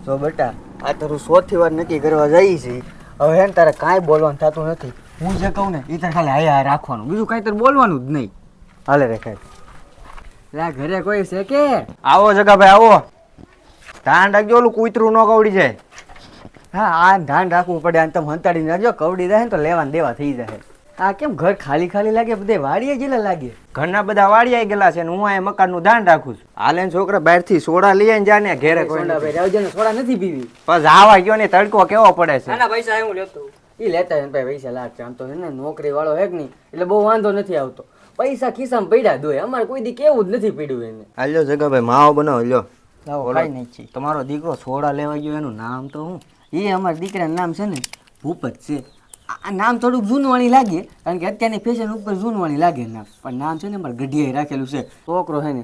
જો બેટા આ તારું 100 થી વાર નક્કી કરવા જઈ છે. હવે હે ને તારે કાંઈ બોલવાનું થતું નથી. હું જે કહું ને એ તારે ખાલી હાયા રાખવાનું, બીજું કાંઈ તારે બોલવાનું જ નહીં. હાલે રેખાય લા ઘરે કોઈ છે કે? આવો જગાભાઈ આવો. ધ્યાન રાખજો ઓલું કૂતરું ન કવડી જાય. હા આ ધ્યાન રાખવું પડે. અને તમે હંતાડીને રાખજો, કવડી જાય ને તો લેવાને દેવા થઈ જાય. આ કેમ ઘર ખાલી ખાલી લાગે? બધે વાડીએ જેલા લાગે. ઘરના બધા વાડિયાઈ ગયેલા છે ને હું આ મકાનનું ધ્યાન રાખું છું. હાલે ને છોકરા બહારથી સોડા લઈ આવીને જાને ઘેરે કોઈ સોડા ભાઈ રાવજે ને સોડા નથી પીવી. બસ આવા ગયો ને તડકો કેવો પડે છે. નાના પૈસા હું લેતો ઈ લેતા હોય ને ભાઈ પૈસા લાગશે. આમ તો છે ને નોકરી વાળો હે કે નહીં એટલે બહુ વાંધો નથી આવતો. પૈસા ખિસ્સામાં પડ્યા દોય. અમારે કોઈ દી કેવું જ નથી પડ્યું એને. હાલ્યો જગાભાઈ માવો બનાવો લ્યો. લાવો ખાઈ નહીં છે. તમારો દીકરો સોડા લેવા ગયો એનું નામ તો હું? એ અમારા દીકરાનું નામ છે ને ભૂપત છે. આ નામ થોડુંક જૂનવાણી લાગે કારણ કે અત્યારની ફેશન ઉપર જૂનવાણી લાગે નામ, પણ નામ છે ને અમારે ગઢિયાએ રાખેલું છે. છોકરો છે ને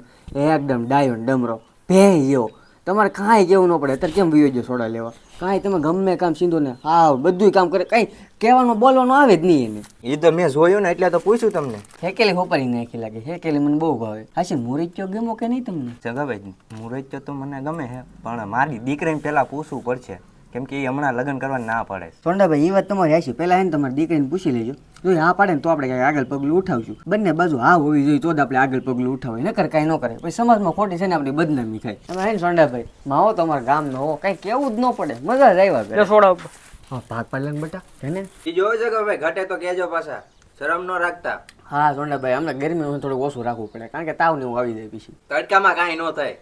એકદમ ડાયો ડમરો ભેં એવો. તમારે કાંઈ કેવું ન પડે. અત્યારે કેમ ભયો ગયો સોડા લેવા? કાંઈ તમે ગમે કામ સીધું ને હા બધું કામ કરે, કાંઈ કહેવાનું બોલવાનું આવે જ નહીં એને. એ તો મેં જોયું ને એટલે તો પૂછ્યું તમને. હેકેલી હોપારી નાખી લાગે. હેકેલી મને બહુ ભાવે. હાશે મોરિચ્યો ગમો કે નહીં તમને? જગાભાઈ મુરત તો મને ગમે છે પણ મારી દીકરીને પહેલા પૂછવું પડશે કેમ કે એ હમણાં લગ્ન કરવા ના પડે. સોંડાભાઈ એ વાત તમારી હાશી. પહેલાં એને તમારી દીકરીને પૂછી લેજો. જો હા પાડે ને તો આપણે કાંઈ આગળ પગલું ઉઠાવશું. બંને બાજુ હા હોવી જોઈએ તો જ આપણે આગળ પગલું ઉઠાવીએ. નકર કાંઈ ન કરે પછી સમાજમાં ખોટી છે ને આપણી બદનામી થાય. તમે હે ને સોંડાભાઈ માવો તમારા ગામનો હો, કાંઈ કેવું જ ન પડે. મજા જ આવ્યા સોડા ઉપર. હા ભાગ પાડે ને બેટા એને જો જગાભાઈ ઘટે તો કહેજો પાછા, શરમ ન રાખતા. હા સોંડાભાઈ હમણાં ગરમીમાં થોડું ઓછું રાખવું પડે કારણ કે તાવ ને એવું આવી જાય પછી. તડકામાં કાંઈ ન થાય.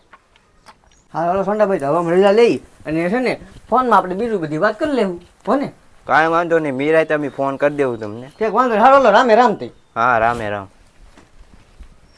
હા હાલો સોંડાભાઈ તો હવે રજા લઈ અને છે ને ફોનમાં આપણે બીજું બધી વાત કરી લેવું કોને? કાંઈ વાંધો નહીં, મીરાય તમે ફોન કરી દેવું તમને. ઠીક વાંધો હાલો રામે રામ થઈ. હા રામે રામ.